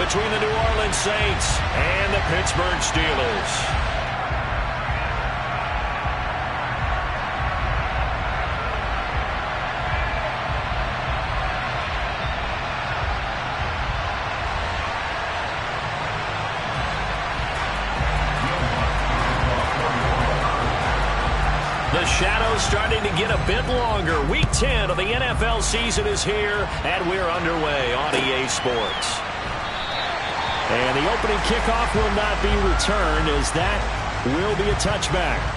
between the New Orleans Saints and the Pittsburgh Steelers. The shadow's starting to get a bit longer. Week 10 of the NFL season is here, and we're underway on EA Sports. And the opening kickoff will not be returned, as that will be a touchback.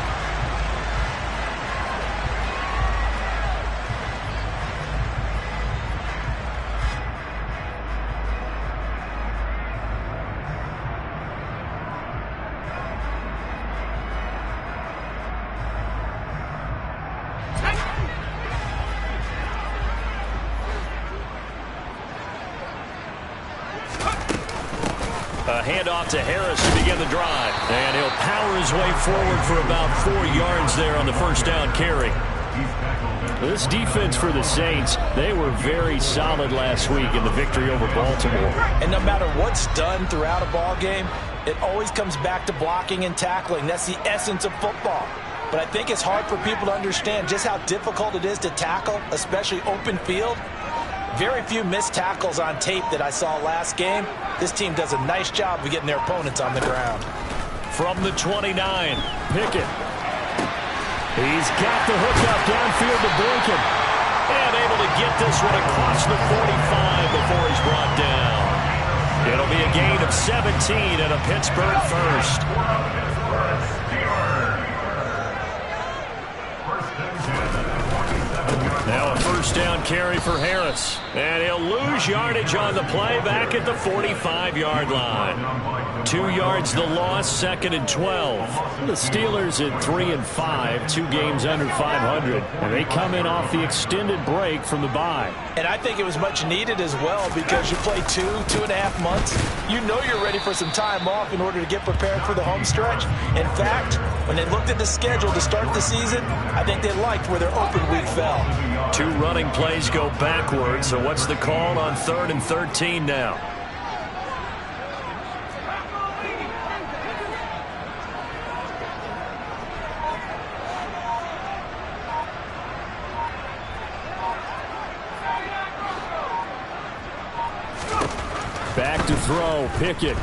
A handoff to Harris to begin the drive. And he'll power his way forward for about 4 yards there on the first down carry. This defense for the Saints, they were very solid last week in the victory over Baltimore. And no matter what's done throughout a ball game, it always comes back to blocking and tackling. That's the essence of football. But I think it's hard for people to understand just how difficult it is to tackle, especially open field. Very few missed tackles on tape that I saw last game. This team does a nice job of getting their opponents on the ground. From the 29, Pickett. He's got the hookup downfield to Blinken. And able to get this one across the 45 before he's brought down. It'll be a gain of 17 and a Pittsburgh first. Now a first down carry for Harris. And he'll lose yardage on the play back at the 45-yard line. 2 yards the loss, 2nd and 12. The Steelers at 3-5, 2 games under 500. And they come in off the extended break from the bye. And I think it was much needed as well, because you play 2.5 months. You know you're ready for some time off in order to get prepared for the home stretch. In fact, when they looked at the schedule to start the season, I think they liked where their open week fell. 2 running plays go backwards, so what's the call on 3rd and 13 now? Back to throw, Pickett.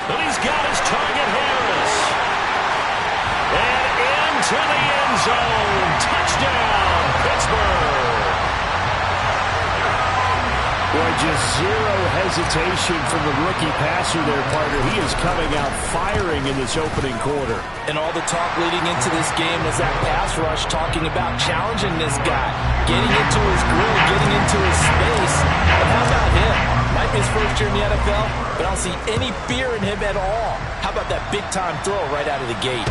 And he's got his target, Harris. And into the end zone. Touchdown, Pittsburgh. Boy, just zero hesitation from the rookie passer there, partner. He is coming out firing in this opening quarter. And all the talk leading into this game was that pass rush, talking about challenging this guy, getting into his grill, getting into his space. And how about him? Might be his first year in the NFL, but I don't see any fear in him at all. How about that big-time throw right out of the gate?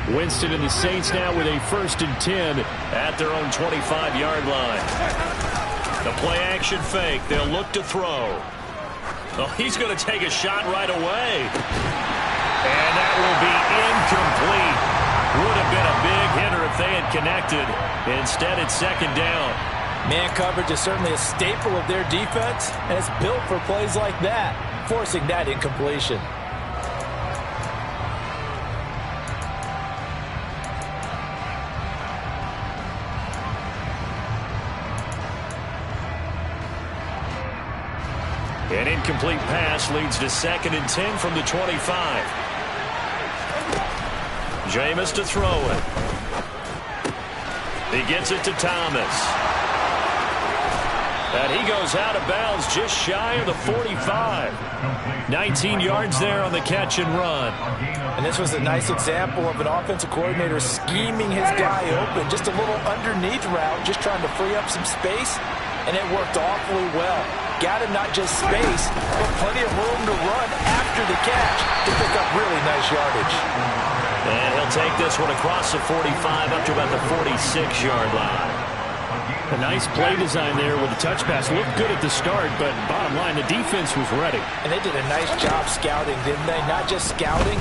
Winston and the Saints now with a 1st and 10 at their own 25-yard line. The play-action fake. They'll look to throw. Oh, he's going to take a shot right away. And that will be incomplete. Would have been a big hitter if they had connected. Instead, it's 2nd down. Man coverage is certainly a staple of their defense, and it's built for plays like that, forcing that incompletion. An incomplete pass leads to 2nd and 10 from the 25. Jameis to throw it. He gets it to Thomas. And he goes out of bounds just shy of the 45. 19 yards there on the catch and run. And this was a nice example of an offensive coordinator scheming his guy open. Just a little underneath route, just trying to free up some space, and it worked awfully well. got him not just space, but plenty of room to run after the catch to pick up really nice yardage. And he'll take this one across the 45 up to about the 46-yard line. A nice play design there with the touch pass. Looked good at the start, but bottom line, the defense was ready. And they did a nice job scouting, didn't they? Not just scouting,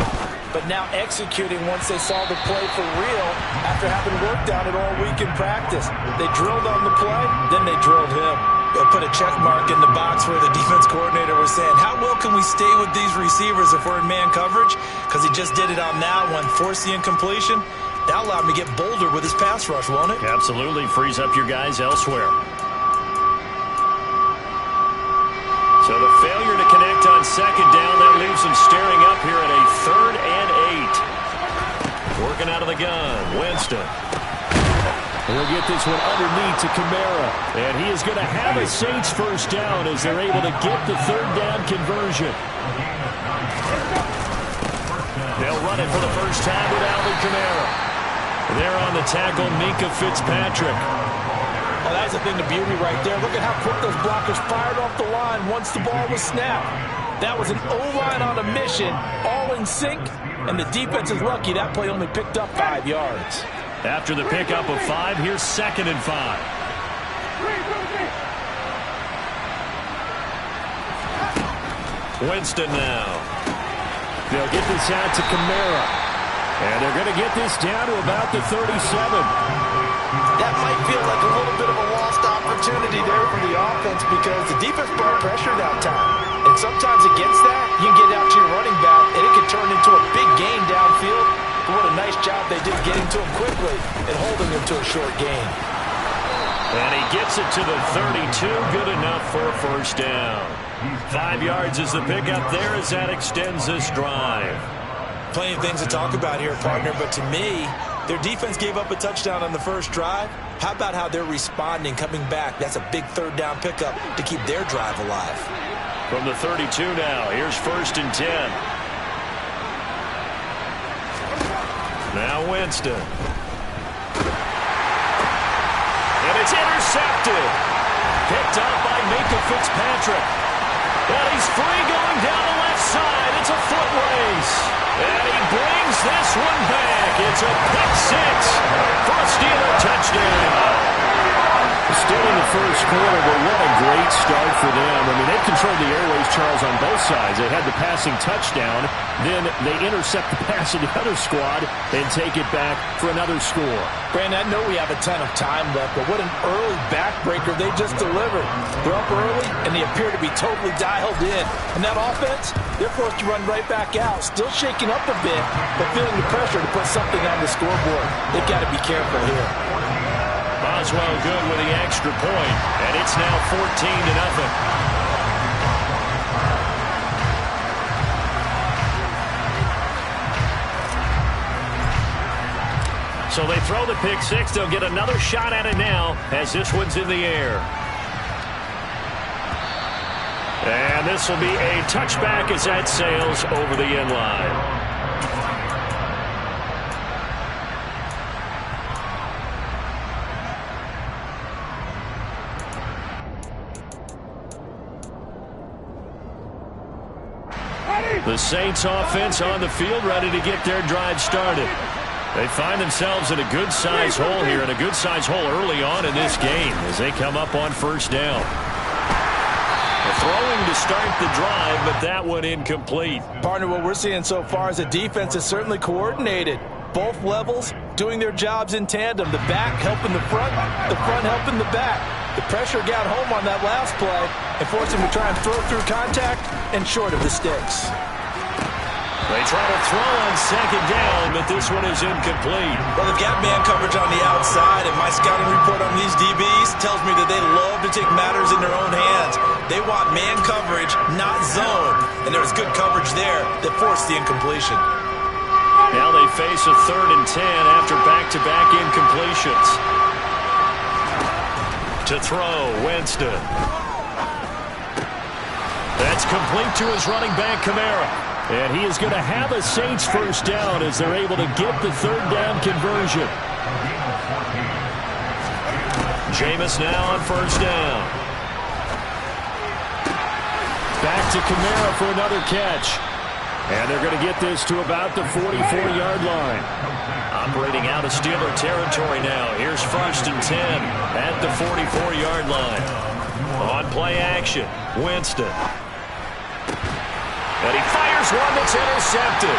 but now executing once they saw the play for real after having worked on it all week in practice. They drilled on the play, then they drilled him. They'll put a check mark in the box where the defense coordinator was saying, how well can we stay with these receivers if we're in man coverage? Because he just did it on that one, forced the incompletion. That allowed him to get bolder with his pass rush, won't it? Absolutely. Frees up your guys elsewhere. So the failure to connect on second down, that leaves them staring up here at a 3rd and 8. Working out of the gun, Winston. We'll get this one underneath to Kamara. And he is going to have a Saints first down as they're able to get the 3rd down conversion. They'll run it for the first time with Alvin Kamara. There on the tackle, Minkah Fitzpatrick. Oh, that's the thing, the beauty right there. Look at how quick those blockers fired off the line once the ball was snapped. That was an O-line on a mission, all in sync, and the defense is lucky that play only picked up 5 yards. After the pickup of 5, here's 2nd and 5. Winston now. They'll get this out to Kamara. And they're going to get this down to about the 37. That might feel like a little bit of a lost opportunity there for the offense because the defense brought pressure that time. And sometimes against that, you can get out to your running back, and it can turn into a big gain downfield. But what a nice job they did getting to him quickly and holding him to a short gain. And he gets it to the 32. Good enough for a first down. 5 yards is the pickup there as that extends this drive. Plenty of things to talk about here, partner, but to me, their defense gave up a touchdown on the first drive. How about how they're responding, coming back? That's a big 3rd down pickup to keep their drive alive. From the 32 now, here's 1st and 10. Now Winston. And it's intercepted. Picked up by Minkah Fitzpatrick. And he's free going down the left side. It's a foot race. And he brings this one back. It's a pick 6 for a Steeler touchdown. Still in the first quarter, but what a great start for them. I mean, they've controlled the airways, Charles, on both sides. They had the passing touchdown. Then they intercept the pass of the other squad and take it back for another score. Brandon, I know we have a ton of time left, but what an early backbreaker they just delivered. They're up early, and they appear to be totally dialed in. And that offense, they're forced to run right back out, still shaking up a bit, but feeling the pressure to put something on the scoreboard. They've got to be careful here. Boswell good with the extra point, and it's now 14-0. So they throw the pick 6. They'll get another shot at it now as this one's in the air. And this will be a touchback as that sails over the end line. The Saints offense on the field ready to get their drive started. They find themselves in a good-sized hole here, and a good-sized hole early on in this game as they come up on first down. Throwing to start the drive, but that one incomplete. Partner, what we're seeing so far is the defense is certainly coordinated. Both levels doing their jobs in tandem. The back helping the front helping the back. The pressure got home on that last play and forced him to try and throw through contact and short of the sticks. They try to throw on second down, but this one is incomplete. Well, they've got man coverage on the outside, and my scouting report on these DBs tells me that they love to take matters in their own hands. They want man coverage, not zone. And there was good coverage there that forced the incompletion. Now they face a 3rd and 10 after back-to-back incompletions. To throw, Winston. That's complete to his running back, Kamara. And he is going to have a Saints first down as they're able to get the 3rd down conversion. Jameis now on first down. Back to Kamara for another catch. And they're going to get this to about the 44-yard line. Operating out of Steeler territory now. Here's 1st and 10 at the 44-yard line. On play action, Winston. And he fires one that's intercepted.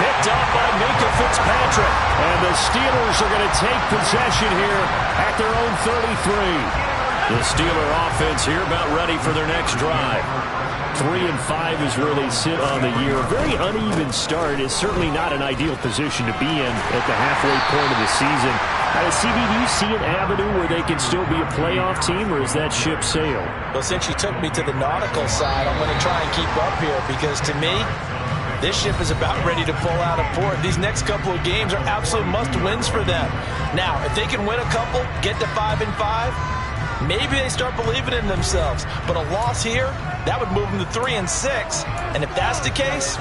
Picked up by Minka Fitzpatrick. And the Steelers are going to take possession here at their own 33. The Steeler offense here about ready for their next drive. 3-5 is where they sit on the year. A very uneven start. Is certainly not an ideal position to be in at the halfway point of the season. CB, do you see an avenue where they can still be a playoff team, or is that ship sailed? Well, since you took me to the nautical side, I'm going to try and keep up here because to me, this ship is about ready to pull out of port. These next couple of games are absolute must-wins for them. Now, if they can win a couple, get to 5-5, maybe they start believing in themselves. But a loss here, that would move them to 3-6. And if that's the case,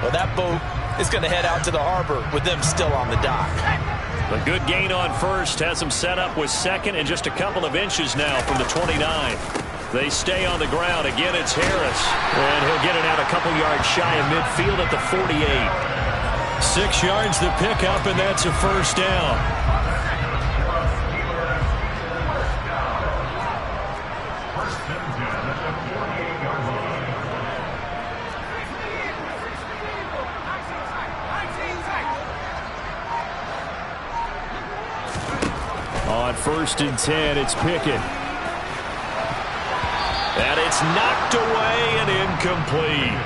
well, that boat is going to head out to the harbor with them still on the dock. A good gain on first has them set up with second and just a couple of inches now from the 29. They stay on the ground. Again, it's Harris. And he'll get it out a couple yards shy of midfield at the 48. 6 yards the pickup, and that's a first down. On 1st and 10, it's Pickett. And it's knocked away and incomplete.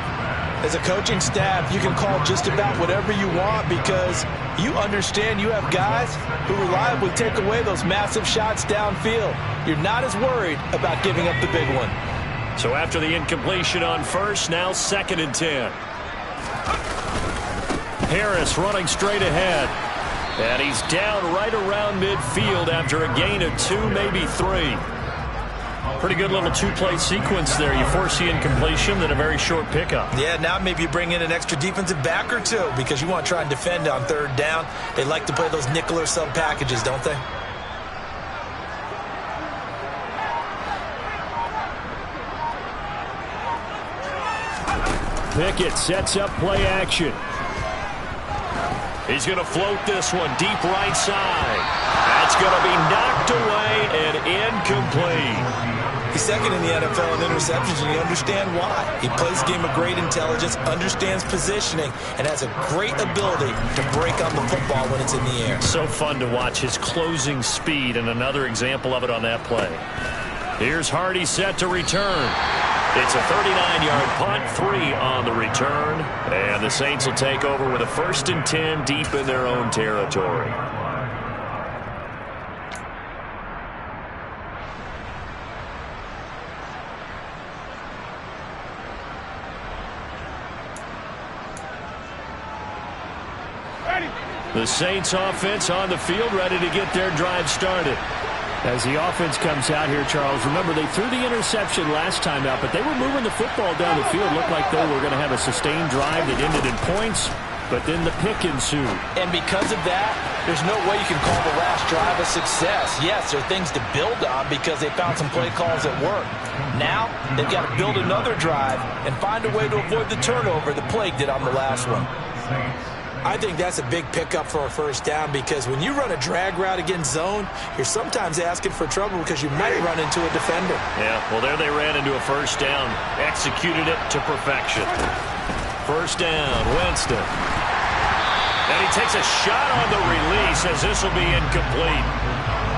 As a coaching staff, you can call just about whatever you want because you understand you have guys who reliably take away those massive shots downfield. You're not as worried about giving up the big one. So after the incompletion on first, now 2nd and 10. Harris running straight ahead. And he's down right around midfield after a gain of 2, maybe 3. Pretty good little two-play sequence there. You force the incompletion, then a very short pickup. Yeah, now maybe you bring in an extra defensive back or two because you want to try and defend on 3rd down. They like to play those nickel or sub packages, don't they? Pickett sets up play action. He's going to float this one deep right side. That's going to be knocked away and incomplete. He's 2nd in the NFL in interceptions, and you understand why. He plays a game of great intelligence, understands positioning, and has a great ability to break on the football when it's in the air. So fun to watch his closing speed, and another example of it on that play. Here's Hardy set to return. It's a 39-yard punt, 3 on the return, and the Saints will take over with a 1st and 10 deep in their own territory. The Saints offense on the field, ready to get their drive started. As the offense comes out here, Charles, remember they threw the interception last time out, but they were moving the football down the field. Looked like they were going to have a sustained drive that ended in points, but then the pick ensued. And because of that, there's no way you can call the last drive a success. Yes, there are things to build on because they found some play calls that work. Now, they've got to build another drive and find a way to avoid the turnover the plague did on the last one. I think that's a big pickup for a 1st down because when you run a drag route against zone, you're sometimes asking for trouble because you might run into a defender. Yeah, well, there they ran into a 1st down. Executed it to perfection. 1st down, Winston. And he takes a shot on the release as this will be incomplete.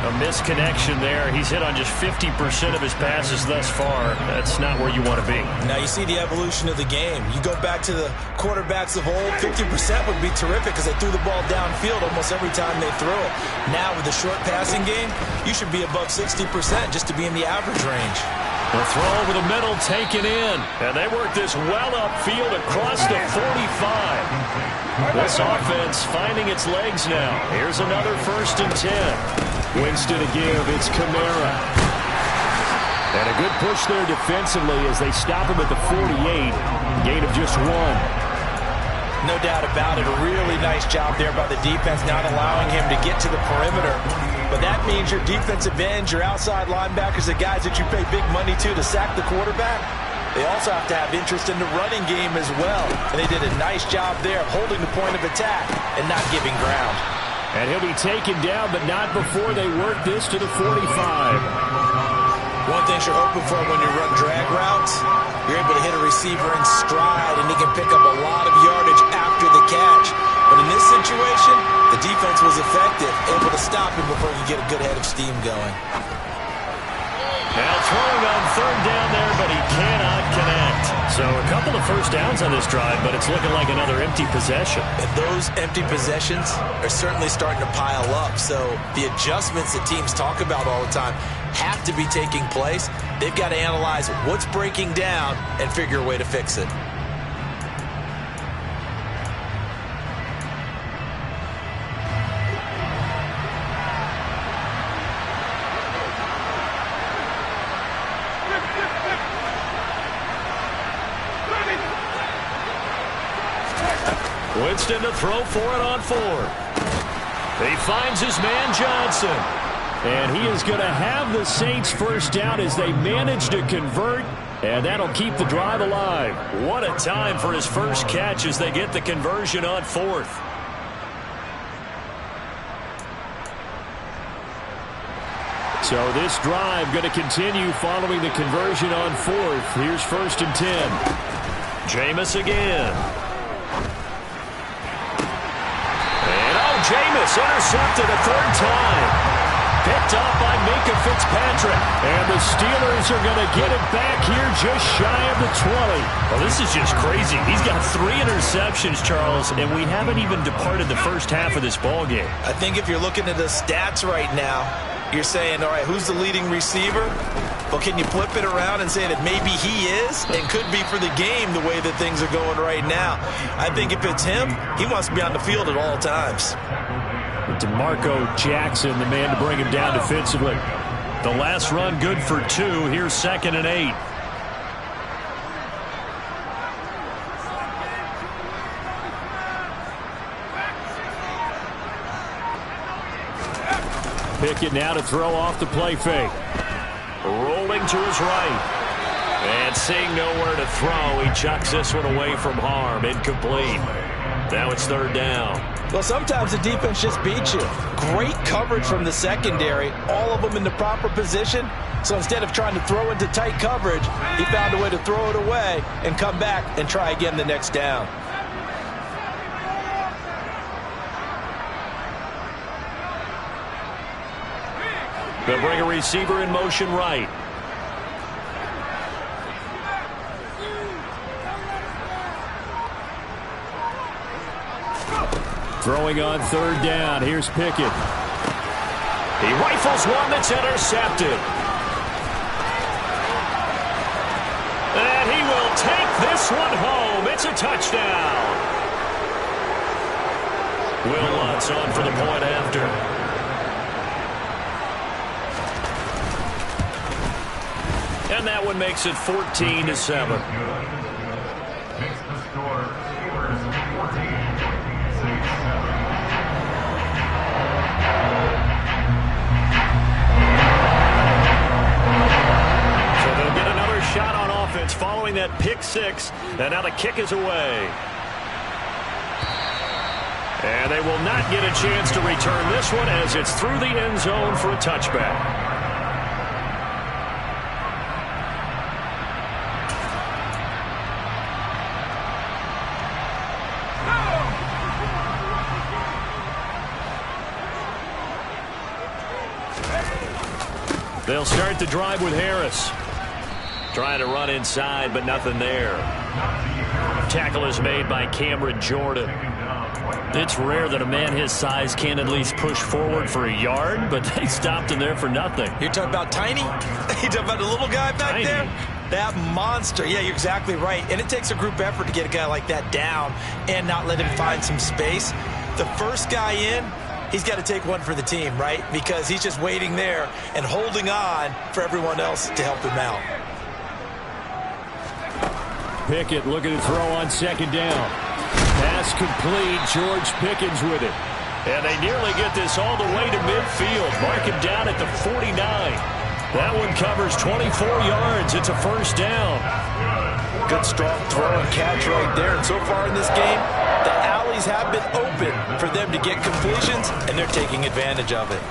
A misconnection there. He's hit on just 50% of his passes thus far. That's not where you want to be. Now you see the evolution of the game. You go back to the quarterbacks of old, 50% would be terrific because they threw the ball downfield almost every time they threw it. Now with the short passing game, you should be above 60% just to be in the average range. The throw over the middle taken in. And they work this well upfield across the 45. This offense finding its legs now. Here's another 1st and 10. Winston to give, it's Kamara. And a good push there defensively as they stop him at the 48. Gain of just 1. No doubt about it. A really nice job there by the defense, not allowing him to get to the perimeter. But that means your defensive ends, your outside linebackers, the guys that you pay big money to sack the quarterback, They also have to have interest in the running game as well. And they did a nice job there of holding the point of attack and not giving ground. And he'll be taken down, but not before they work this to the 45. One thing you're hoping for when you run drag routes, you're able to hit a receiver in stride, and he can pick up a lot of yardage after the catch. But in this situation, the defense was effective, able to stop him before he could get a good head of steam going. Now throwing on third down there, but he cannot connect. So a couple of first downs on this drive, but it's looking like another empty possession. And those empty possessions are certainly starting to pile up. So the adjustments that teams talk about all the time have to be taking place. They've got to analyze what's breaking down and figure a way to fix it. Winston to throw for it on fourth. He finds his man Johnson. And he is going to have the Saints first down as they manage to convert, and that'll keep the drive alive. What a time for his first catch as they get the conversion on fourth. So this drive going to continue following the conversion on fourth. Here's 1st and 10. Jameis again. Jameis intercepted a third time. Picked up by Minka Fitzpatrick. And the Steelers are going to get it back here just shy of the 20. Well, this is just crazy. He's got 3 interceptions, Charles, and we haven't even departed the first half of this ball game. I think if you're looking at the stats right now, you're saying, all right, who's the leading receiver? Well, can you flip it around and say that maybe he is and could be for the game the way that things are going right now? I think if it's him, he wants to be on the field at all times. DeMarco Jackson, the man to bring him down defensively. The last run good for 2. Here's 2nd and 8. Pickett now to throw off the play fake. Rolling to his right. And seeing nowhere to throw, he chucks this one away from harm. Incomplete. Now it's 3rd down. Well, sometimes the defense just beats you. Great coverage from the secondary. All of them in the proper position. So instead of trying to throw into tight coverage, he found a way to throw it away and come back and try again the next down. They'll bring a receiver in motion right. Throwing on 3rd down. Here's Pickett. He rifles one that's intercepted. And he will take this one home. It's a touchdown. Will Lutz on for the point after. And that one makes it 14-7. Shot on offense following that pick 6, and now the kick is away. And they will not get a chance to return this one as it's through the end zone for a touchback. They'll start the drive with Harris. Trying to run inside, but nothing there. Tackle is made by Cameron Jordan. It's rare that a man his size can at least push forward for a yard, but they stopped him there for nothing. You're talking about tiny? You're talking about the little guy back there? That monster. Yeah, you're exactly right. And it takes a group effort to get a guy like that down and not let him find some space. The first guy in, he's got to take one for the team, right? Because he's just waiting there and holding on for everyone else to help him out. Pickett looking to throw on 2nd down. Pass complete. George Pickens with it. And they nearly get this all the way to midfield. Mark him down at the 49. That one covers 24 yards. It's a first down. good, strong throw and catch right there. And so far in this game, the alleys have been open for them to get completions, and they're taking advantage of it.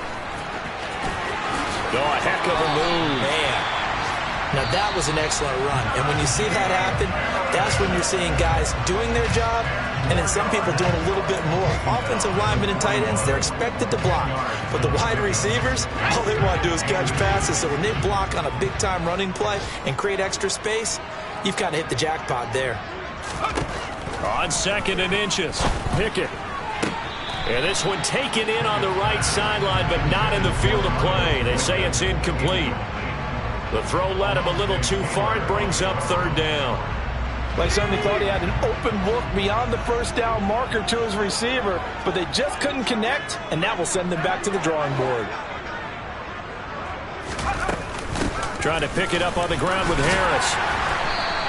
Oh, a heck of a move. Man. Now, that was an excellent run. And when you see that happen, that's when you're seeing guys doing their job and then some people doing a little bit more. Offensive linemen and tight ends, they're expected to block. But the wide receivers, all they want to do is catch passes. So when they block on a big-time running play and create extra space, you've kind of hit the jackpot there. On 2nd and inches, Pickett. And this one taken in on the right sideline, but not in the field of play. They say it's incomplete. The throw led him a little too far. It brings up 3rd down. They certainly thought he had an open look beyond the first down marker to his receiver, but they just couldn't connect, and that will send them back to the drawing board. Trying to pick it up on the ground with Harris.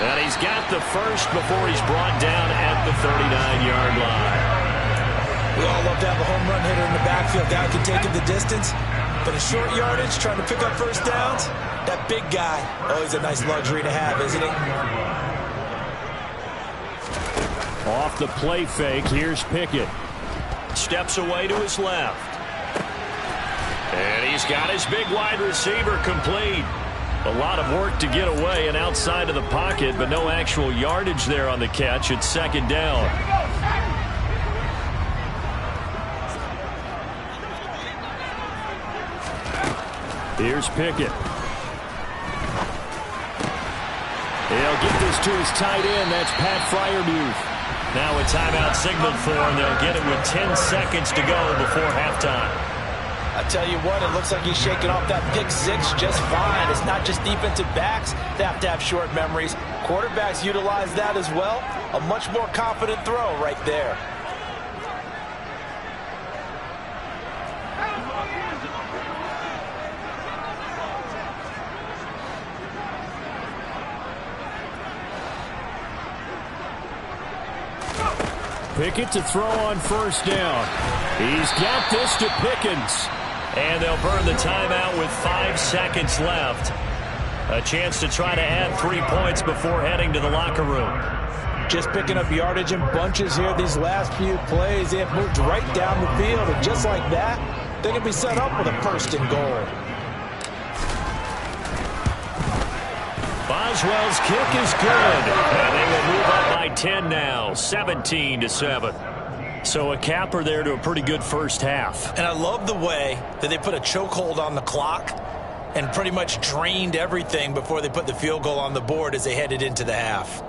And he's got the first before he's brought down at the 39-yard line. We all love to have a home run hitter in the backfield. Guy can take it the distance. But a short yardage, trying to pick up first downs, that big guy, always a nice luxury to have, isn't it? Off the play fake, here's Pickett. Steps away to his left. And he's got his big wide receiver complete. A lot of work to get away and outside of the pocket, but no actual yardage there on the catch. It's 2nd down. Here's Pickett. He'll get this to his tight end. That's Pat Fryermuth. Now a timeout signal for him. They'll get it with 10 seconds to go before halftime. I tell you what, it looks like he's shaking off that pick six just fine. It's not just defensive backs that have to have short memories. Quarterbacks utilize that as well. A much more confident throw right there. Pickett to throw on 1st down. He's got this to Pickens. And they'll burn the timeout with 5 seconds left. A chance to try to add 3 points before heading to the locker room. Just picking up yardage in bunches here these last few plays. They have moved right down the field, and just like that, they can be set up with a 1st and goal. Boswell's kick is good. And they will move up by 10 now, 17-7. So a capper there to a pretty good first half. And I love the way that they put a chokehold on the clock and pretty much drained everything before they put the field goal on the board as they headed into the half.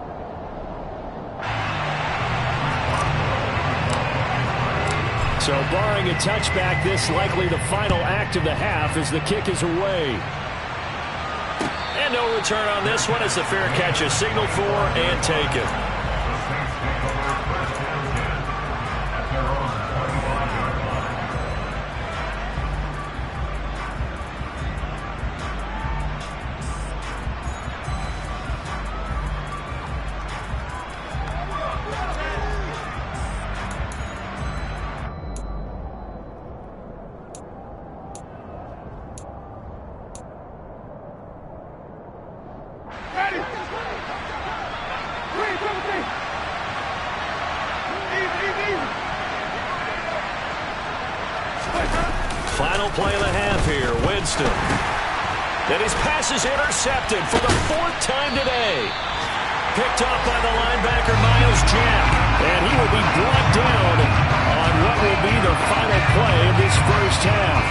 So barring a touchback, this likely the final act of the half as the kick is away. And no return on this one as the fair catch is signaled for and taken. Final play of the half here. Winston. And his pass is intercepted for the 4th time today. Picked off by the linebacker, Miles Jack. And he will be brought down on what will be the final play of this first half.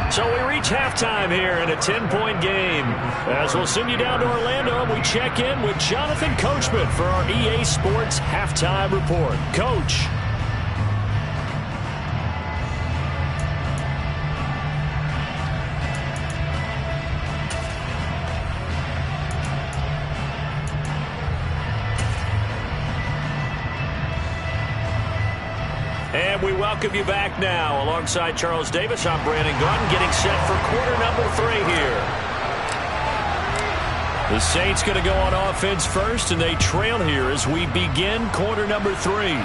So we reach halftime here in a 10-point game. As we'll send you down to Orlando, we check in with Jonathan Coachman for our EA Sports Halftime Report. Coach. And we welcome you back now. Alongside Charles Davis, I'm Brandon Gordon, getting set for quarter number 3 here. The Saints going to go on offense first, and they trail here as we begin quarter number 3.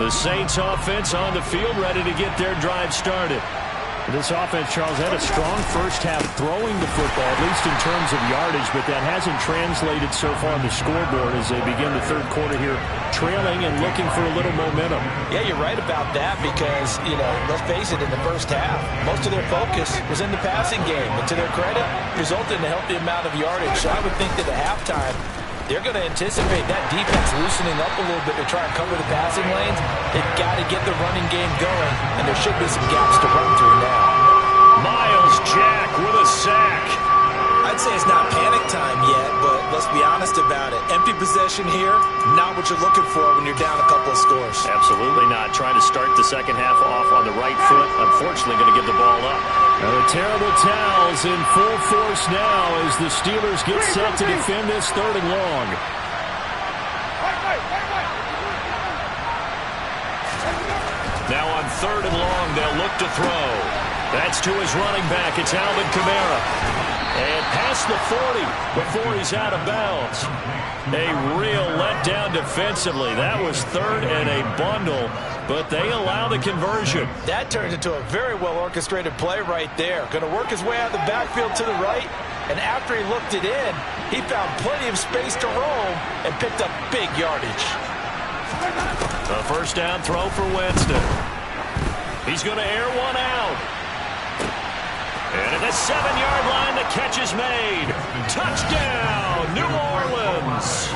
The Saints offense on the field, ready to get their drive started. This offense, Charles, had a strong first half throwing the football, at least in terms of yardage, but that hasn't translated so far on the scoreboard as they begin the third quarter here, trailing and looking for a little momentum. Yeah, you're right about that because, let's face it, in the first half, most of their focus was in the passing game. And to their credit, resulted in a healthy amount of yardage. So I would think that at halftime, they're going to anticipate that defense loosening up a little bit to try and cover the passing lanes. They've got to get the running game going, and there should be some gaps to run through now. Miles Jack with a sack. I'd say it's not panic time yet, but let's be honest about it. Empty possession here, not what you're looking for when you're down a couple of scores. Absolutely not. Trying to start the second half off on the right foot. Unfortunately, going to give the ball up. Now the terrible towels in full force now as the Steelers get set to defend this third and long. Now on third and long, they'll look to throw. That's to his running back. It's Alvin Kamara. And past the 40 before he's out of bounds. A real letdown defensively. That was third and a bundle, but they allow the conversion. That turns into a very well-orchestrated play right there. Going to work his way out of the backfield to the right, and after he looked it in, he found plenty of space to roam and picked up big yardage. A first down throw for Winston. He's going to air one out. And at the 7-yard line, the catch is made. Touchdown, New Orleans.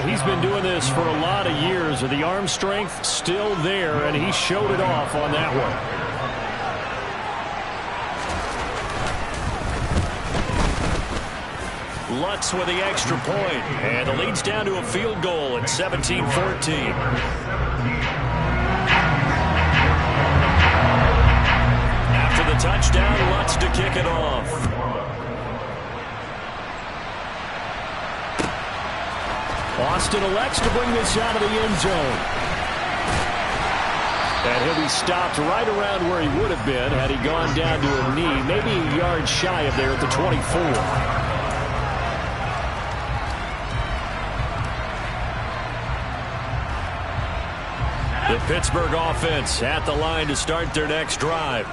He's been doing this for a lot of years. The arm strength still there, and he showed it off on that one. Lutz with the extra point, and the lead's down to a field goal at 17-14. After the touchdown, Lutz to kick it off. Austin elects to bring this out of the end zone. And he'll be stopped right around where he would have been had he gone down to a knee, maybe a yard shy of there at the 24. The Pittsburgh offense at the line to start their next drive.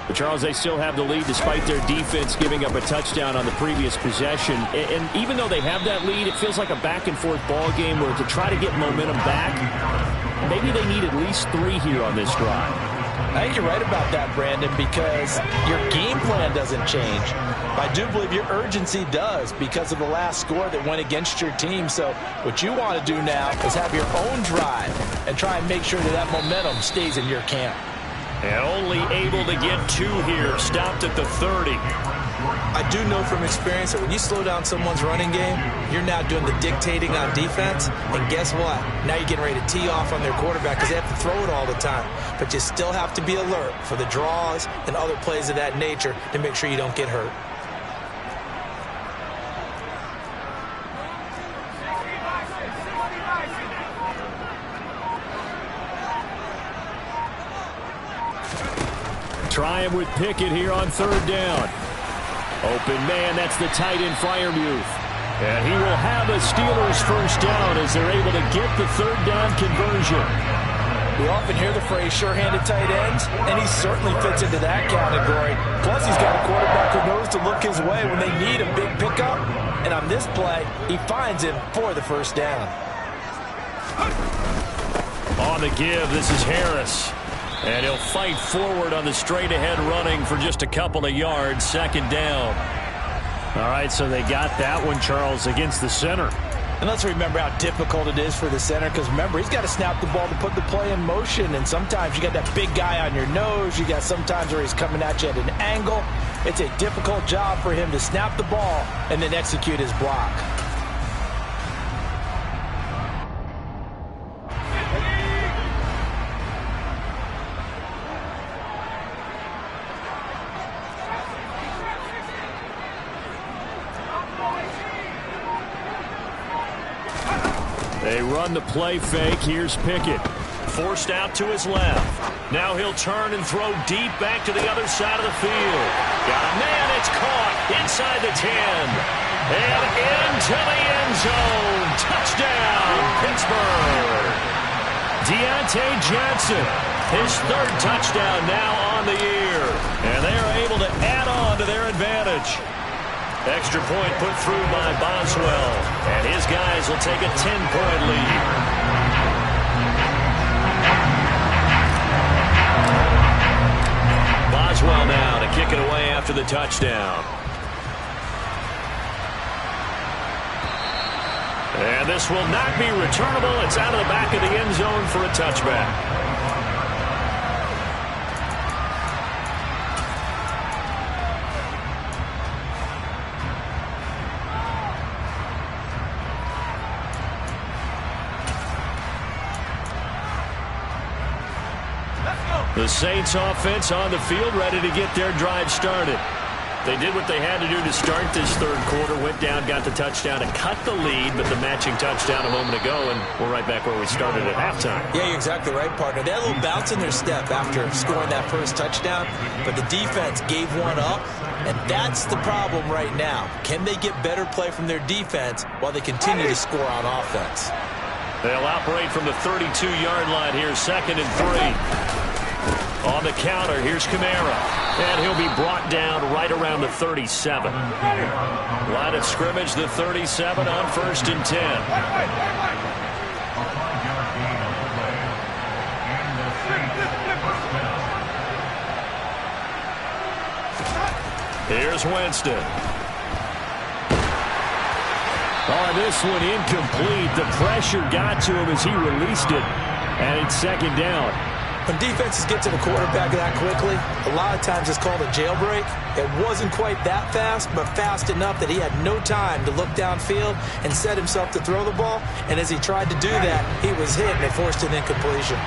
But Charles, they still have the lead despite their defense giving up a touchdown on the previous possession. And even though they have that lead, it feels like a back-and-forth ball game where to try to get momentum back, maybe they need at least 3 here on this drive. I think you're right about that, Brandon, because your game plan doesn't change. I do believe your urgency does because of the last score that went against your team. So what you want to do now is have your own drive and try and make sure that that momentum stays in your camp. And only able to get 2 here, stopped at the 30. I do know from experience that when you slow down someone's running game, you're now doing the dictating on defense. And guess what? Now you're getting ready to tee off on their quarterback because they have to throw it all the time. But you still have to be alert for the draws and other plays of that nature to make sure you don't get hurt. Try him with Pickett here on third down. Open man, that's the tight end Freiermuth. And he will have a Steelers first down as they're able to get the third down conversion. We often hear the phrase sure-handed tight ends, and he certainly fits into that category. Plus, he's got a quarterback who knows to look his way when they need a big pickup. And on this play, he finds him for the first down. On the give, this is Harris. And he'll fight forward on the straight-ahead running for just a couple of yards, second down. All right, so they got that one, Charles, against the center. And let's remember how difficult it is for the center because, remember, he's got to snap the ball to put the play in motion. And sometimes you got that big guy on your nose. You got sometimes where he's coming at you at an angle. It's a difficult job for him to snap the ball and then execute his block. They run the play fake. Here's Pickett. Forced out to his left. Now he'll turn and throw deep back to the other side of the field. Got a man. It's caught inside the 10. And into the end zone. Touchdown, Pittsburgh. Deontay Johnson, his third touchdown now on the year. And they are able to add on to their advantage. Extra point put through by Boswell. And his guys will take a 10-point lead. Boswell now to kick it away after the touchdown. And this will not be returnable. It's out of the back of the end zone for a touchback. The Saints offense on the field, ready to get their drive started. They did what they had to do to start this third quarter, went down, got the touchdown, and cut the lead, but the matching touchdown a moment ago, and we're right back where we started at halftime. Yeah, you're exactly right, partner. They had a little bounce in their step after scoring that first touchdown, but the defense gave one up, and that's the problem right now. Can they get better play from their defense while they continue to score on offense? They'll operate from the 32-yard line here, 2nd and 3. On the counter, here's Kamara. And he'll be brought down right around the 37. Line of scrimmage, the 37 on 1st and 10. Here's Winston. Oh, this one incomplete. The pressure got to him as he released it. And it's 2nd down. When defenses get to the quarterback that quickly, a lot of times it's called a jailbreak. It wasn't quite that fast, but fast enough that he had no time to look downfield and set himself to throw the ball. And as he tried to do that, he was hit and it forced an incompletion.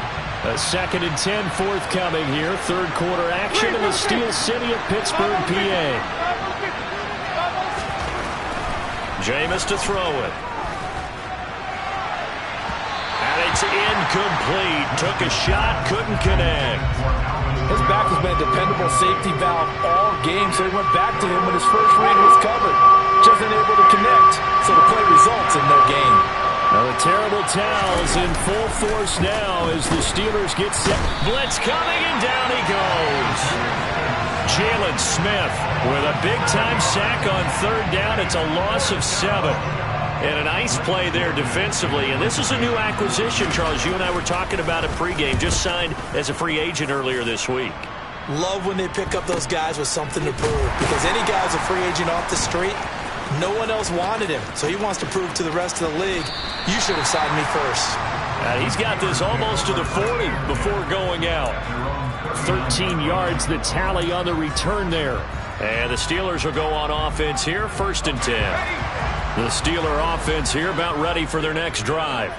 A 2nd and 10 forthcoming here. Third quarter action in the Steel City of Pittsburgh, PA. Jameis to throw it. It's incomplete. Took a shot, couldn't connect. His back has been a dependable safety valve all game, so he went back to him when his first read was covered. Just unable to connect, so the play results in no gain. Now the terrible towels in full force now as the Steelers get set. Blitz coming, and down he goes. Jalen Smith with a big-time sack on 3rd down. It's a loss of 7. And a nice play there defensively. And this is a new acquisition, Charles. You and I were talking about it pregame. Just signed as a free agent earlier this week. Love when they pick up those guys with something to prove. Because any guy who's a free agent off the street, no one else wanted him. So he wants to prove to the rest of the league, you should have signed me first. He's got this almost to the 40 before going out. 13 yards, the tally on the return there. And the Steelers will go on offense here, 1st and 10. The Steeler offense here about ready for their next drive.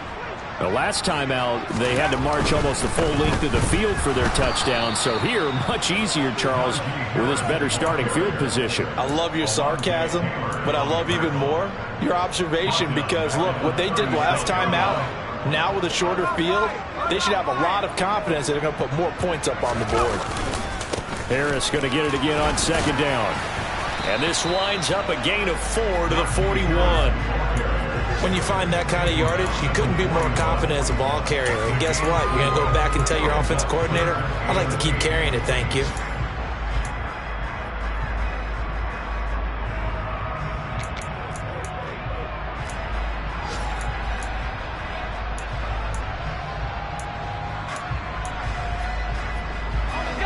The last time out, they had to march almost the full length of the field for their touchdown. So here, much easier, Charles, with this better starting field position. I love your sarcasm, but I love even more your observation because, look, what they did last time out, now with a shorter field, they should have a lot of confidence that they're going to put more points up on the board. Harris going to get it again on 2nd down. And this winds up a gain of 4 to the 41. When you find that kind of yardage, you couldn't be more confident as a ball carrier. And guess what? You're going to go back and tell your offensive coordinator, I'd like to keep carrying it, thank you.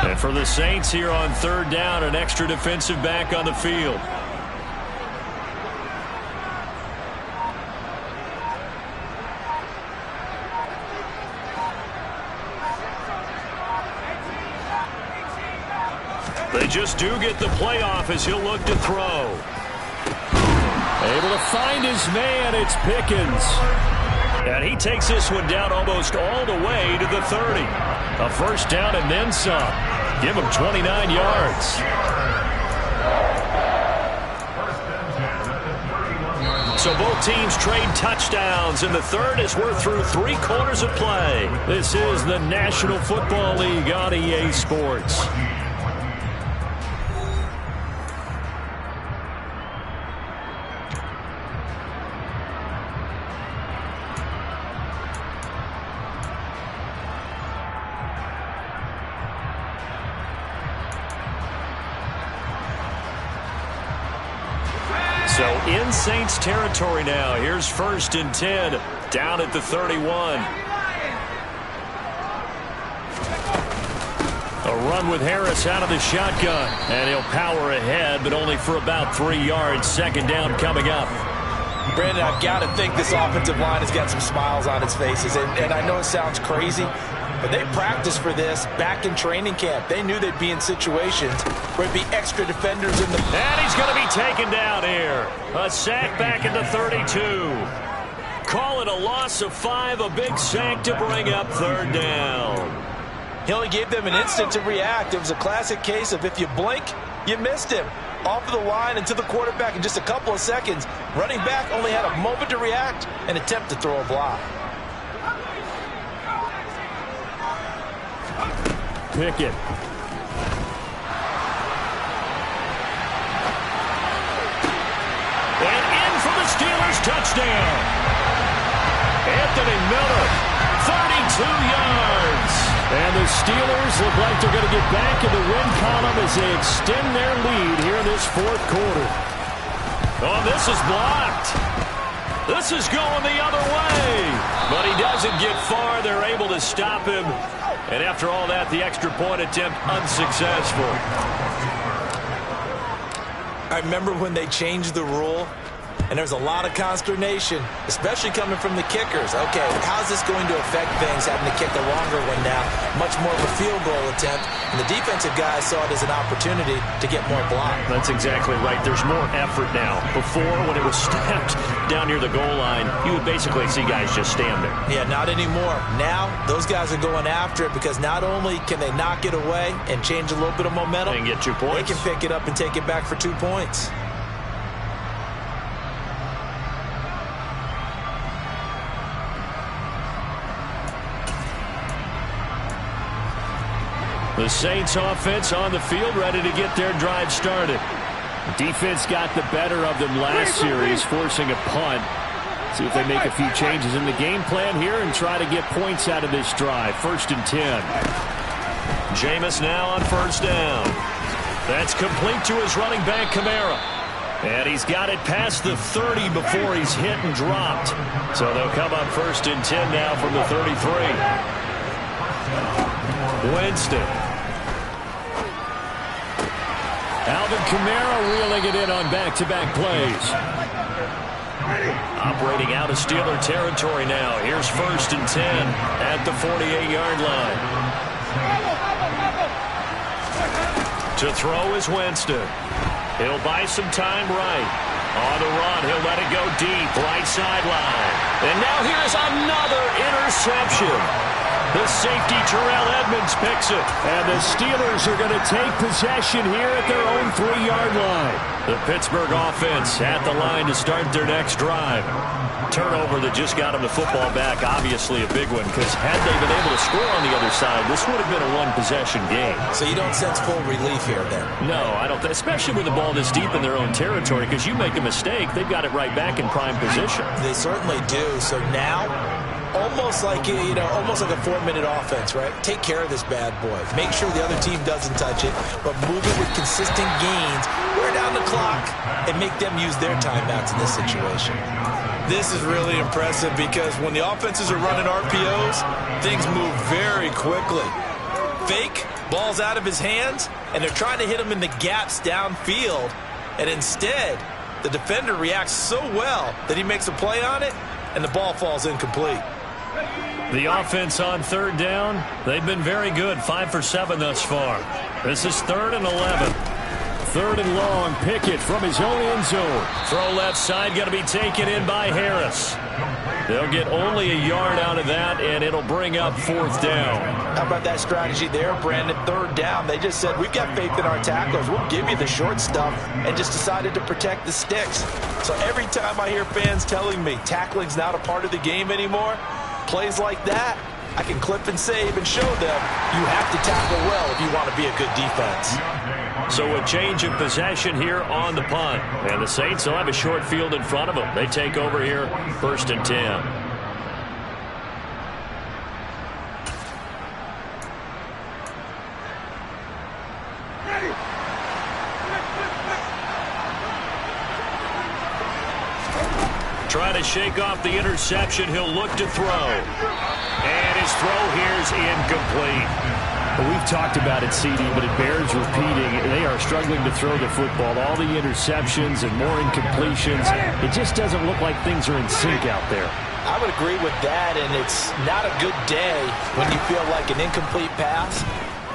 And for the Saints here on 3rd down, an extra defensive back on the field. They just do get the playoff as he'll look to throw. Able to find his man, it's Pickens. And he takes this one down almost all the way to the 30. A 1st down and then some. Give him 29 yards. So both teams trade touchdowns in the third as we're through 3 quarters of play. This is the National Football League on EA Sports. in Saints territory now. Here's 1st and 10 down at the 31. A run with Harris out of the shotgun. And he'll power ahead, but only for about 3 yards. 2nd down coming up. Brandon, I've got to think this offensive line has got some smiles on its faces. And I know it sounds crazy, but they practiced for this back in training camp. They knew they'd be in situations where there'd be extra defenders in the... And he's going to be taken down here. A sack back at the 32. Call it a loss of 5, a big sack to bring up 3rd down. He only gave them an instant to react. It was a classic case of if you blink, you missed him. Off of the line and to the quarterback in just a couple of seconds. Running back only had a moment to react and attempt to throw a block. Pickett. And in for the Steelers touchdown. Anthony Miller, 32 yards. And the Steelers look like they're going to get back in the win column as they extend their lead here in this 4th quarter. Oh, this is blocked. This is going the other way. But he doesn't get far. They're able to stop him. And after all that, the extra point attempt unsuccessful. I remember when they changed the rule, and there was a lot of consternation, especially coming from the kickers. Okay, how's this going to affect things, having to kick a longer one now? Much more of a field goal attempt. And the defensive guys saw it as an opportunity to get more block. That's exactly right. There's more effort now. Before, when it was snapped down near the goal line, you would basically see guys just stand there. Yeah, not anymore. Now, those guys are going after it because not only can they knock it away and change a little bit of momentum, and get 2 points. They can pick it up and take it back for 2 points. The Saints offense on the field, ready to get their drive started. Defense got the better of them last series, forcing a punt. See if they make a few changes in the game plan here and try to get points out of this drive. 1st and 10. Jameis now on 1st down. That's complete to his running back, Kamara. And he's got it past the 30 before he's hit and dropped. So they'll come up 1st and 10 now from the 33. Winston. Alvin Kamara reeling it in on back-to-back plays. Operating out of Steeler territory now. Here's 1st and 10 at the 48-yard line. To throw is Winston. He'll buy some time right. On the run, he'll let it go deep, right sideline. And now here's another interception. The safety, Terrell Edmonds, picks it. And the Steelers are going to take possession here at their own 3-yard line. The Pittsburgh offense at the line to start their next drive. Turnover that just got them the football back, obviously a big one, because had they been able to score on the other side, this would have been a one-possession game. So you don't sense full relief here, then? No, I don't, especially with the ball this deep in their own territory, because you make a mistake, they've got it right back in prime position. They certainly do. So now, almost like almost like a 4-minute offense, right? Take care of this bad boy. Make sure the other team doesn't touch it, but move it with consistent gains, wear down the clock, and make them use their timeouts in this situation. This is really impressive because when the offenses are running RPOs, things move very quickly. Fake, ball's out of his hands, and they're trying to hit him in the gaps downfield, and instead, the defender reacts so well that he makes a play on it, and the ball falls incomplete. The offense on 3rd down, they've been very good, 5 for 7 thus far. This is 3rd and 11. 3rd and long, Pickett from his own end zone. Throw left side, going to be taken in by Harris. They'll get only a yard out of that, and it'll bring up 4th down. How about that strategy there, Brandon? 3rd down, they just said, we've got faith in our tackles. We'll give you the short stuff, and just decided to protect the sticks. So every time I hear fans telling me tackling's not a part of the game anymore, plays like that, I can clip and save and show them you have to tackle well if you want to be a good defense. So a change of possession here on the punt. And the Saints will have a short field in front of them. They take over here, 1st and 10. Trying to shake off the interception. He'll look to throw. And his throw here's incomplete. We've talked about it, CD, but it bears repeating. They are struggling to throw the football. All the interceptions and more incompletions. It just doesn't look like things are in sync out there. I would agree with that, and it's not a good day when you feel like an incomplete pass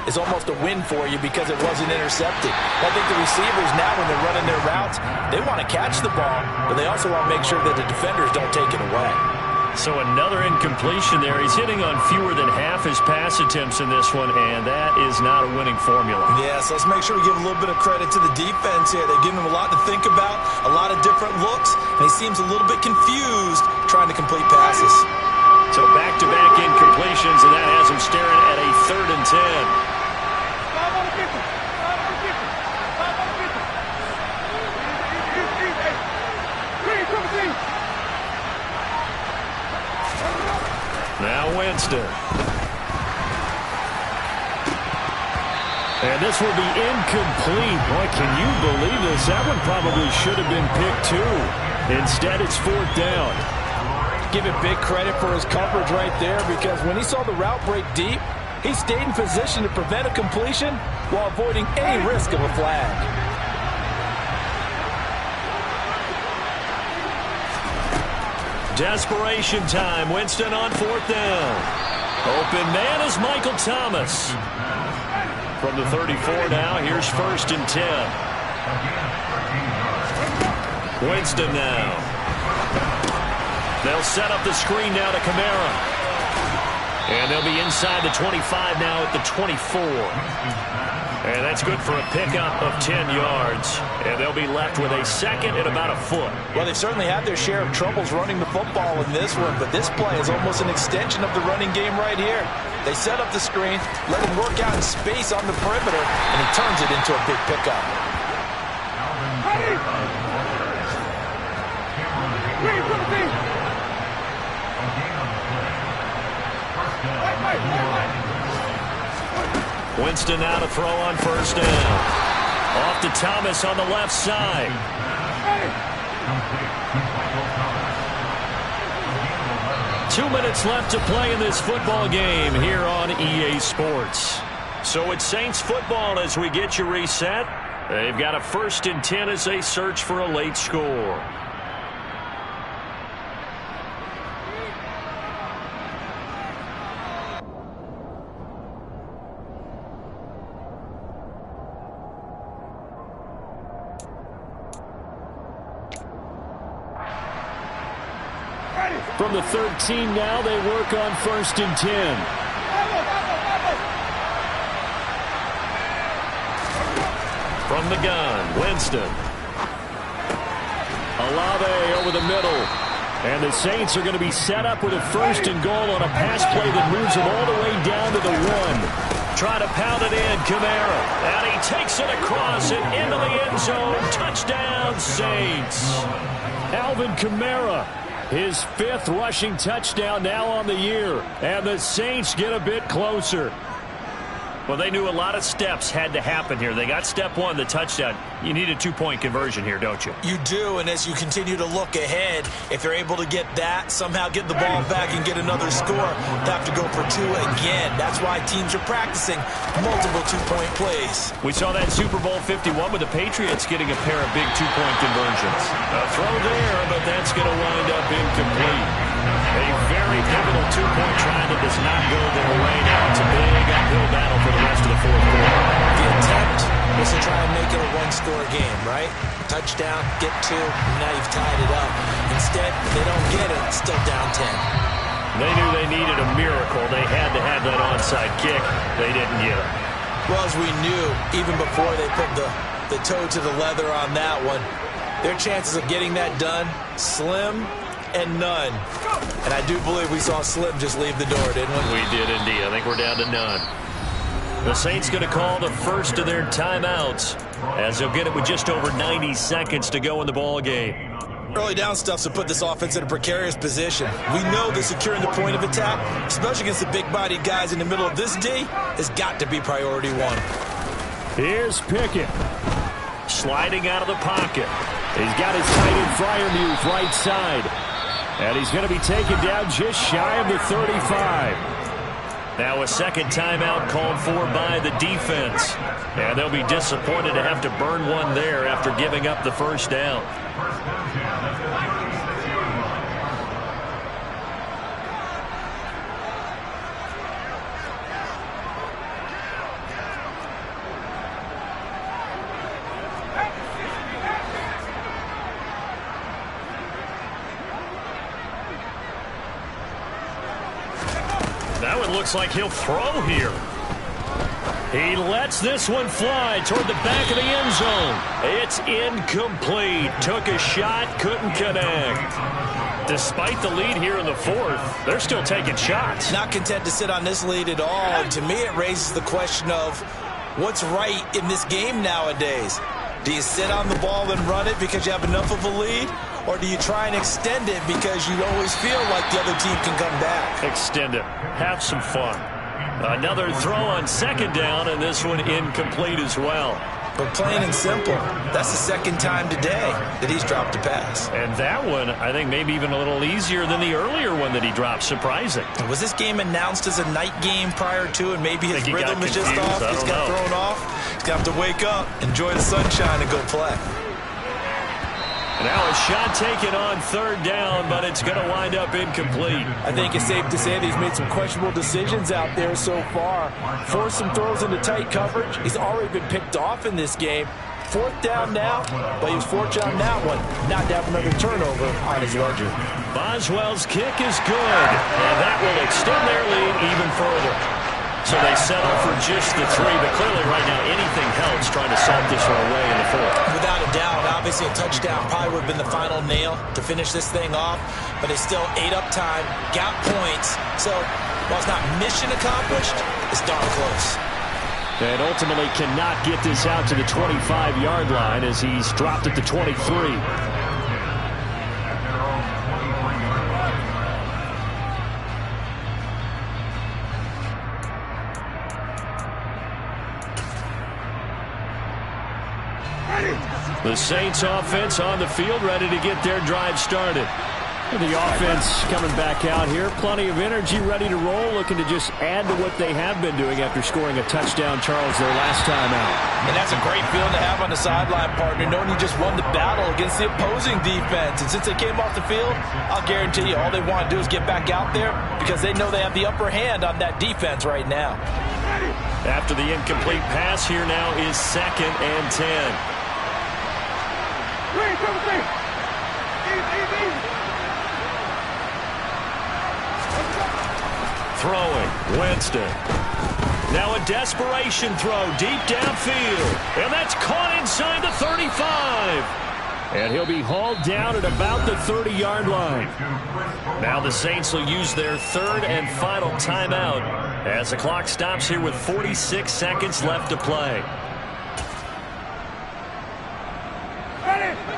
is almost a win for you because it wasn't intercepted. I think the receivers now, when they're running their routes, they want to catch the ball, but they also want to make sure that the defenders don't take it away. So another incompletion there. He's hitting on fewer than half his pass attempts in this one, and that is not a winning formula. Yes, let's make sure we give a little bit of credit to the defense here. They've given him a lot to think about, a lot of different looks, and he seems a little bit confused trying to complete passes. So back-to-back incompletions, and that has him staring at a 3rd and 10. Now Winston. And this will be incomplete. Boy, can you believe this? That one probably should have been picked too. Instead, it's 4th down. Give it big credit for his coverage right there, because when he saw the route break deep, he stayed in position to prevent a completion while avoiding any risk of a flag. Desperation time. Winston on 4th down. Open man is Michael Thomas. From the 34 now, here's 1st and 10. Winston now. They'll set up the screen now to Kamara. And they'll be inside the 25 now at the 24. And that's good for a pickup of 10 yards. And they'll be left with a 2nd and about a foot. Well, they've certainly had their share of troubles running the football in this one, but this play is almost an extension of the running game right here. They set up the screen, let him work out in space on the perimeter, and he turns it into a big pickup. Winston now to throw on 1st down. Off to Thomas on the left side. 2 minutes left to play in this football game here on EA Sports. So it's Saints football as we get you reset. They've got a 1st and 10 as they search for a late score. From the 13 now, they work on 1st and 10. From the gun, Winston. Olave over the middle. And the Saints are going to be set up with a 1st and goal on a pass play that moves them all the way down to the 1. Try to pound it in, Kamara. And he takes it across and into the end zone. Touchdown, Saints. Alvin Kamara. His 5th rushing touchdown now on the year. And the Saints get a bit closer. Well, they knew a lot of steps had to happen here. They got step 1, the touchdown. You need a 2-point conversion here, don't you? You do, and as you continue to look ahead, if you're able to get that, somehow get the ball back and get another score, they have to go for 2 again. That's why teams are practicing multiple 2-point plays. We saw that Super Bowl 51 with the Patriots getting a pair of big 2-point conversions. A throw there, but that's going to wind up incomplete. A very pivotal 2-point try that does not go their way. Now it's a big uphill battle for the rest of the 4th quarter. The attempt is to try and make it a 1-score game, right? Touchdown, get 2, now you've tied it up. Instead, they don't get it, still down 10. They knew they needed a miracle. They had to have that onside kick. They didn't get it. Well, as we knew, even before they put the toe to the leather on that one, their chances of getting that done, slim and none. And I do believe we saw Slim just leave the door, didn't we? We did indeed. I think we're down to none. The Saints going to call the first of their timeouts as they'll get it with just over 90 seconds to go in the ball game. Early down stuff to put this offense in a precarious position. We know that securing the point of attack, especially against the big-bodied guys in the middle of this D, has got to be priority 1. Here's Pickett. Sliding out of the pocket. He's got his tight end Freiermuth right side. And he's going to be taken down just shy of the 35. Now a second timeout called for by the defense. And they'll be disappointed to have to burn one there after giving up the first down. That one looks like he'll throw here. He lets this one fly toward the back of the end zone. It's incomplete. Took a shot, couldn't connect. Despite the lead here in the fourth, they're still taking shots. Not content to sit on this lead at all. And to me, it raises the question of what's right in this game nowadays. Do you sit on the ball and run it because you have enough of a lead? Or do you try and extend it because you always feel like the other team can come back? Extend it. Have some fun. Another throw on second down, and this one incomplete as well. But plain and simple, that's the second time today that he's dropped a pass. And that one, I think, maybe even a little easier than the earlier one that he dropped. Surprising. Was this game announced as a night game prior to, and maybe his rhythm is just off? He's got thrown off. He's got to wake up, enjoy the sunshine, and go play. Now a shot taken on third down, but it's going to wind up incomplete. I think it's safe to say that he's made some questionable decisions out there so far. Forced some throws into tight coverage. He's already been picked off in this game. Fourth down now, but he was fortunate on that one not to have another turnover on his ledger. Boswell's kick is good, and that will extend their lead even further. So they settle for just the 3, but clearly right now anything helps trying to salt this one away in the fourth. Without a doubt, obviously a touchdown probably would have been the final nail to finish this thing off, but they still ate up time, got points. So while it's not mission accomplished, it's darn close. And ultimately cannot get this out to the 25-yard line as he's dropped at the 23. The Saints offense on the field, ready to get their drive started. The offense coming back out here, plenty of energy, ready to roll, looking to just add to what they have been doing after scoring a touchdown, Charles, their last time out. And that's a great feeling to have on the sideline, partner, knowing you just won the battle against the opposing defense. And since they came off the field, I'll guarantee you all they want to do is get back out there because they know they have the upper hand on that defense right now. After the incomplete pass, here now is 2nd and 10. Throwing, Winston. Now a desperation throw deep downfield. And that's caught inside the 35. And he'll be hauled down at about the 30-yard line. Now the Saints will use their 3rd and final timeout as the clock stops here with 46 seconds left to play.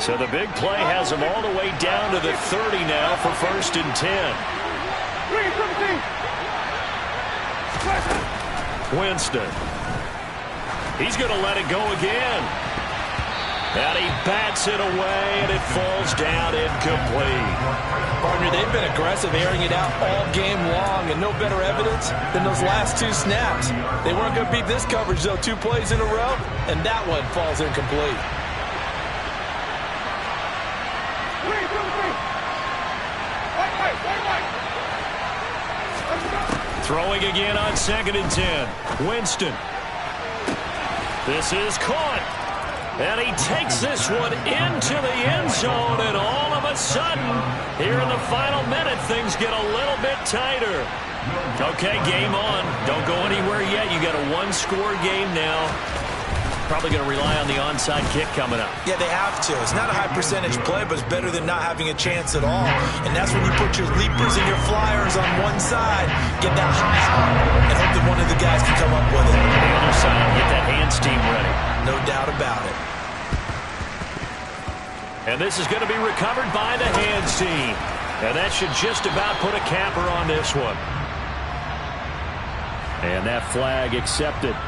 So the big play has them all the way down to the 30 now for 1st and 10. Winston. He's going to let it go again. And he bats it away, and it falls down incomplete. Partner, they've been aggressive, airing it out all game long, and no better evidence than those last 2 snaps. They weren't going to beat this coverage, though, 2 plays in a row, and that one falls incomplete. Throwing again on 2nd and 10. Winston. This is caught. And he takes this one into the end zone, and all of a sudden, here in the final minute, things get a little bit tighter. Okay, game on. Don't go anywhere yet. You got a 1-score game now. Probably going to rely on the onside kick coming up. Yeah, they have to. It's not a high percentage play, but it's better than not having a chance at all. And that's when you put your leapers and your flyers on one side, get that high out, and hope that one of the guys can come up with it. On the other side, get that hands team ready. No doubt about it. And this is going to be recovered by the hands team. And that should just about put a capper on this one. And that flag accepted.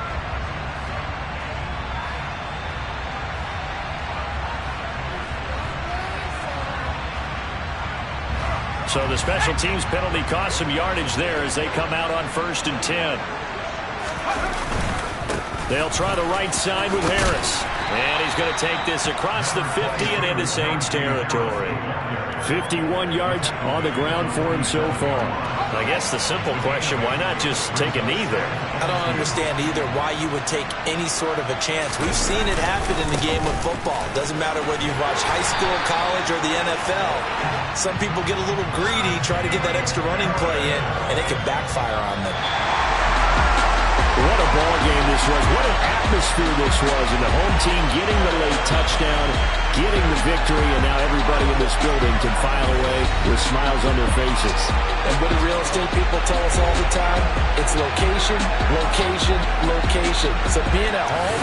So the special teams penalty cost some yardage there as they come out on 1st and 10. They'll try the right side with Harris. And he's going to take this across the 50 and into Saints territory. 51 yards on the ground for him so far. I guess the simple question, why not just take a knee there? I don't understand either why you would take any sort of a chance. We've seen it happen in the game of football. Doesn't matter whether you watch high school, college, or the NFL. Some people get a little greedy, try to get that extra running play in, and it can backfire on them. What a ball game this was. What an atmosphere this was. And the home team getting the late touchdown, getting the victory, and now everybody in this building can file away with smiles on their faces. And what do real estate people tell us all the time? It's location, location, location. So being at home,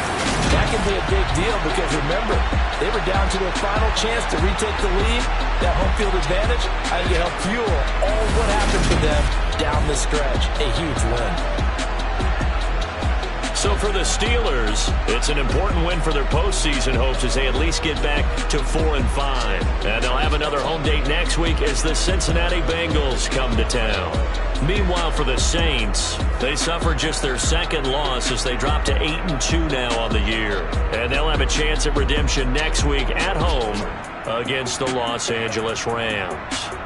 that can be a big deal because remember, they were down to their final chance to retake the lead. That home field advantage, I think it helped fuel all what happened for them down the stretch. A huge win. So for the Steelers, it's an important win for their postseason hopes as they at least get back to 4-5. And they'll have another home date next week as the Cincinnati Bengals come to town. Meanwhile, for the Saints, they suffered just their second loss as they drop to 8-2 now on the year. And they'll have a chance at redemption next week at home against the Los Angeles Rams.